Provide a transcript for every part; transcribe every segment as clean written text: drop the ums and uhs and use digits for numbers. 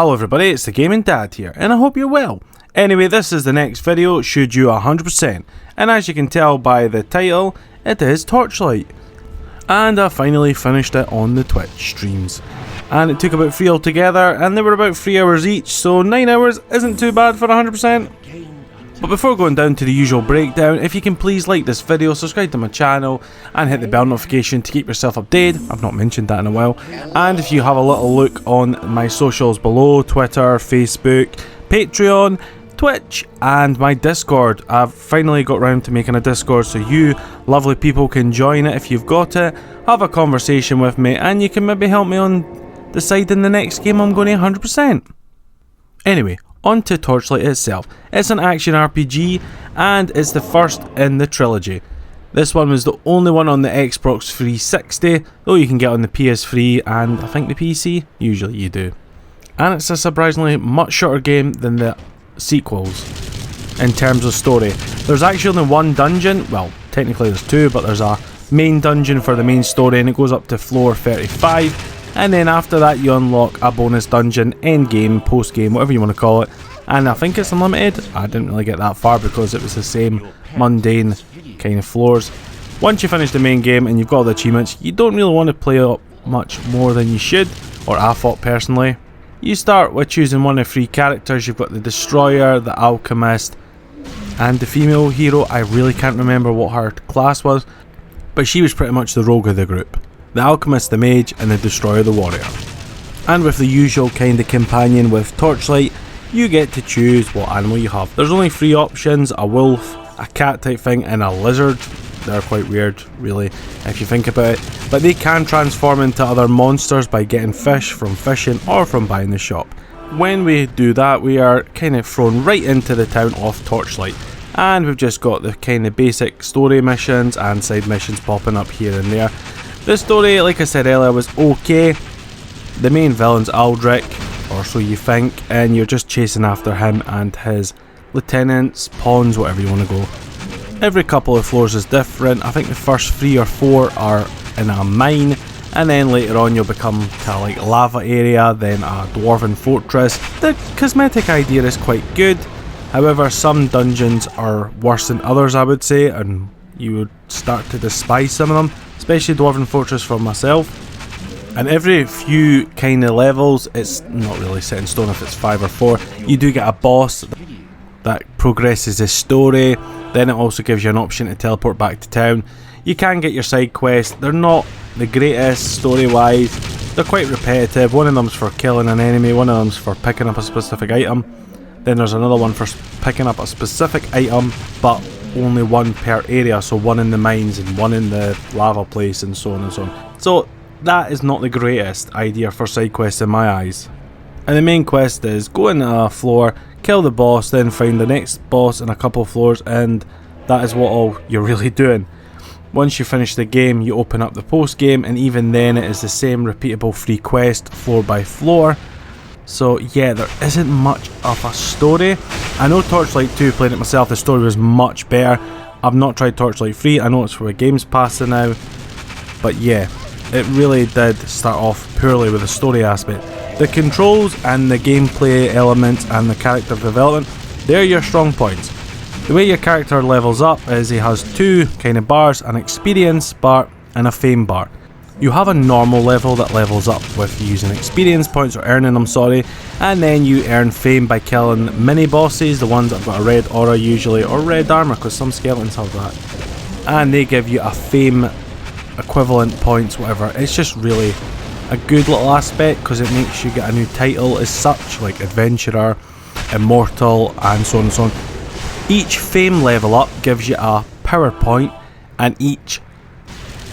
Hello everybody, it's the Gaming Dad here, and I hope you're well. Anyway, this is the next video, Should You 100%, and as you can tell by the title, it is Torchlight. And I finally finished it on the Twitch streams. And it took about 3 altogether, and they were about 3 hours each, so 9 hours isn't too bad for 100%. But before going down to the usual breakdown, if you can please like this video, subscribe to my channel, and hit the bell notification to keep yourself updated. I've not mentioned that in a while. And if you have a little look on my socials below, Twitter, Facebook, Patreon, Twitch, and my Discord. I've finally got round to making a Discord so you lovely people can join it if you've got it, have a conversation with me, and you can maybe help me on deciding the next game I'm going to 100%. Anyway, on to Torchlight itself. It's an action RPG and it's the first in the trilogy. This one was the only one on the Xbox 360, though you can get on the PS3 and I think the PC, usually you do. And it's a surprisingly much shorter game than the sequels in terms of story. There's actually only one dungeon, well technically there's two, but there's a main dungeon for the main story and it goes up to floor 35. And then after that you unlock a bonus dungeon, end game, post game, whatever you want to call it. And I think it's unlimited. I didn't really get that far because it was the same mundane kind of floors. Once you finish the main game and you've got all the achievements, you don't really want to play up much more than you should, or I thought personally. You start with choosing one of 3 characters. You've got the Destroyer, the Alchemist, and the female hero. I really can't remember what her class was, but she was pretty much the rogue of the group. The Alchemist the Mage, and the Destroyer the Warrior. And with the usual kind of companion with Torchlight, you get to choose what animal you have. There's only 3 options, a wolf, a cat type thing, and a lizard. They're quite weird, really, if you think about it. But they can transform into other monsters by getting fish from fishing or from buying the shop. When we do that, we are kind of thrown right into the town of Torchlight. And we've just got the kind of basic story missions and side missions popping up here and there. The story, like I said earlier, was okay. The main villain's Aldrich, or so you think, and you're just chasing after him and his lieutenants, pawns, whatever you want to go. Every couple of floors is different. I think the first 3 or 4 are in a mine, and then later on you'll become to like a lava area, then a dwarven fortress. The cosmetic idea is quite good, however some dungeons are worse than others, I would say, and you would start to despise some of them, especially Dwarven Fortress for myself. And every few kind of levels, it's not really set in stone if it's 5 or 4, you do get a boss that progresses the story. Then it also gives you an option to teleport back to town. You can get your side quests. They're not the greatest story wise, they're quite repetitive. One of them's for killing an enemy, one of them's for picking up a specific item, then there's another one for picking up a specific item but only one per area, so one in the mines and one in the lava place and so on and so on. So that is not the greatest idea for side quests in my eyes. And the main quest is go in a floor, kill the boss, then find the next boss in a couple of floors, and that is what all you're really doing. Once you finish the game, you open up the post game, and even then it is the same repeatable free quest floor by floor. So yeah, there isn't much of a story. I know Torchlight 2, playing it myself, the story was much better. I've not tried Torchlight 3, I know it's for a Games Pass now, but yeah, it really did start off poorly with the story aspect. The controls and the gameplay elements and the character development, they're your strong points. The way your character levels up is he has 2 kind of bars, an experience bar and a fame bar. You have a normal level that levels up with using experience points, or earning them, sorry, and then you earn fame by killing mini bosses, the ones that have got a red aura usually, or red armor, because some skeletons have that. And they give you a fame equivalent points, whatever. It's just really a good little aspect because it makes you get a new title as such, like adventurer, immortal, and so on and so on. Each fame level up gives you a power point, and each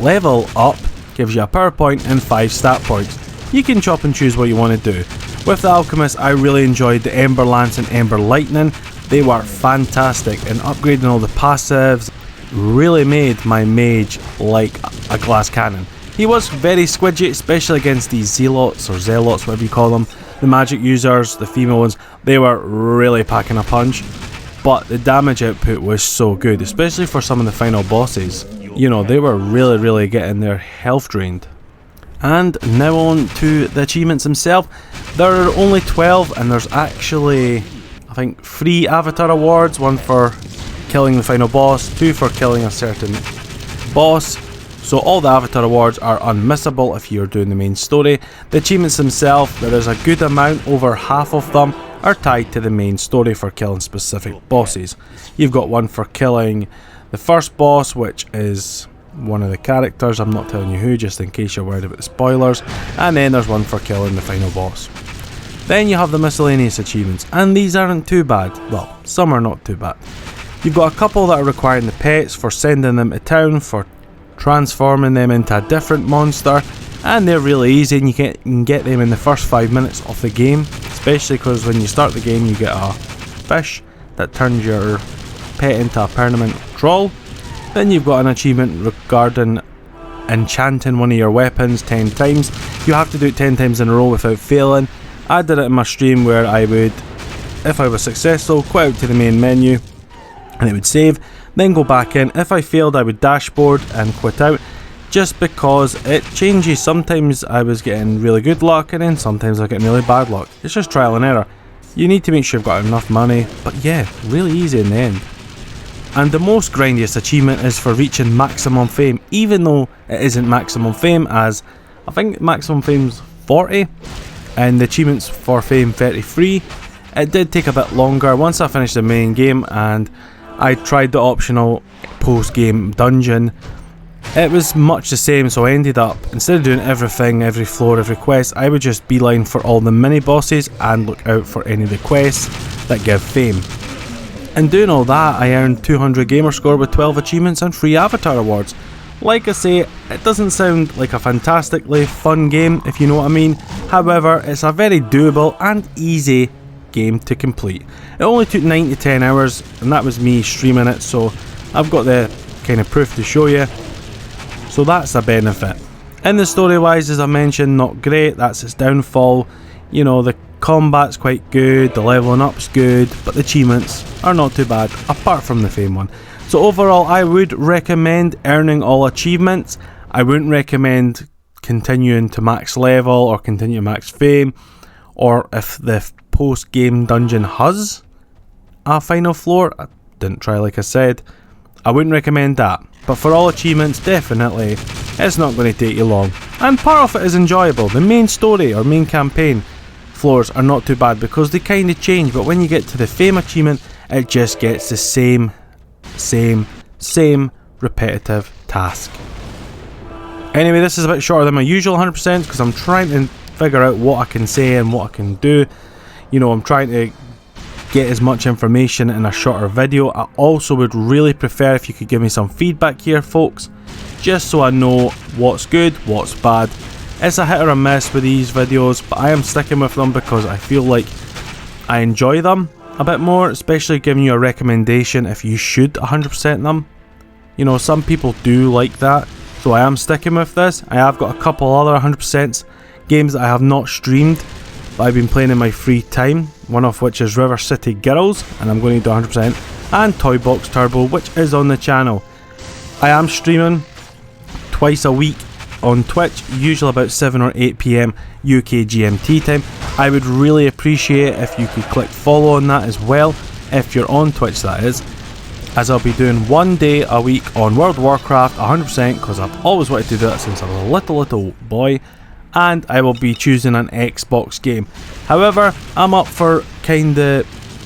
level up gives you a power point and 5 stat points. You can chop and choose what you want to do. With the Alchemist, I really enjoyed the Ember Lance and Ember Lightning. They were fantastic, and upgrading all the passives really made my mage like a glass cannon. He was very squidgy, especially against these zealots, or zealots, whatever you call them. The magic users, the female ones, they were really packing a punch. But the damage output was so good, especially for some of the final bosses. You know, they were really getting their health drained. And now on to the achievements themselves. There are only 12, and there's actually, I think, 3 avatar awards. 1 for killing the final boss, 2 for killing a certain boss. So all the avatar awards are unmissable if you're doing the main story. The achievements themselves, there is a good amount, over half of them are tied to the main story for killing specific bosses. You've got 1 for killing the first boss, which is one of the characters, I'm not telling you who, just in case you're worried about the spoilers, and then there's 1 for killing the final boss. Then you have the miscellaneous achievements, and these aren't too bad. Well, some are not too bad. You've got a couple that are requiring the pets, for sending them to town, for transforming them into a different monster, and they're really easy, and you can get them in the first 5 minutes of the game, especially because when you start the game you get a fish that turns your pet into a permanent troll. Then you've got an achievement regarding enchanting one of your weapons 10 times. You have to do it 10 times in a row without failing. I did it in my stream where I would, if I was successful, quit out to the main menu and it would save, then go back in. If I failed, I would dashboard and quit out, just because it changes. Sometimes I was getting really good luck and then sometimes I was getting really bad luck. It's just trial and error. You need to make sure you've got enough money, but yeah, really easy in the end. And the most grindiest achievement is for reaching maximum fame, even though it isn't maximum fame, as I think maximum fame's 40 and the achievements for fame 33. It did take a bit longer once I finished the main game and I tried the optional post game dungeon. It was much the same, so I ended up, instead of doing everything, every floor, every quest, I would just beeline for all the mini bosses and look out for any of the quests that give fame. In doing all that, I earned 200 gamer score with 12 achievements and 3 avatar awards. Like I say, it doesn't sound like a fantastically fun game, if you know what I mean. However, it's a very doable and easy game to complete. It only took 9 to 10 hours, and that was me streaming it, so I've got the kind of proof to show you. So that's a benefit. And the story wise, as I mentioned, not great, that's its downfall. You know, the combat's quite good, the leveling up's good, but the achievements are not too bad, apart from the fame one. So overall, I would recommend earning all achievements. I wouldn't recommend continuing to max level or continue max fame, or if the post game dungeon has a final floor, I didn't try like I said, I wouldn't recommend that. But for all achievements, definitely, it's not going to take you long. And part of it is enjoyable. The main story or main campaign floors are not too bad because they kind of change, but when you get to the fame achievement, it just gets the same repetitive task. Anyway, this is a bit shorter than my usual 100% because I'm trying to figure out what I can say and what I can do. You know, I'm trying to get as much information in a shorter video. I also would really prefer if you could give me some feedback here, folks, just so I know what's good, what's bad. It's a hit or a miss with these videos, but I am sticking with them because I feel like I enjoy them a bit more, especially giving you a recommendation if you should 100% them. You know, some people do like that, so I am sticking with this. I have got a couple other 100% games that I have not streamed, but I've been playing in my free time, one of which is River City Girls, and I'm going to do 100%, and Toy Box Turbo, which is on the channel. I am streaming twice a week on Twitch, usually about 7 or 8 PM UK GMT time. I would really appreciate if you could click follow on that as well, if you're on Twitch that is, as I'll be doing 1 day a week on World of Warcraft 100% because I've always wanted to do it since I was a little boy, and I will be choosing an Xbox game. However, I'm up for kinda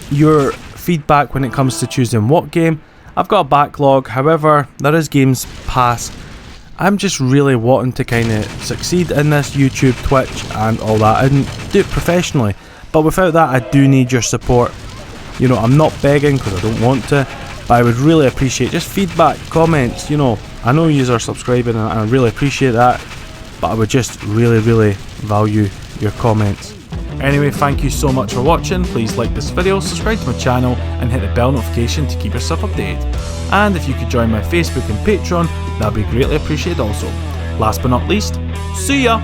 your feedback when it comes to choosing what game. I've got a backlog, however there is Games Pass. I'm just really wanting to kind of succeed in this YouTube, Twitch and all that and do it professionally, but without that I do need your support. You know, I'm not begging because I don't want to, but I would really appreciate just feedback, comments. You know, I know you are subscribing and I really appreciate that, but I would just really value your comments. Anyway, thank you so much for watching. Please like this video, subscribe to my channel and hit the bell notification to keep yourself updated. And if you could join my Facebook and Patreon, that'd be greatly appreciated also. Last but not least, see ya!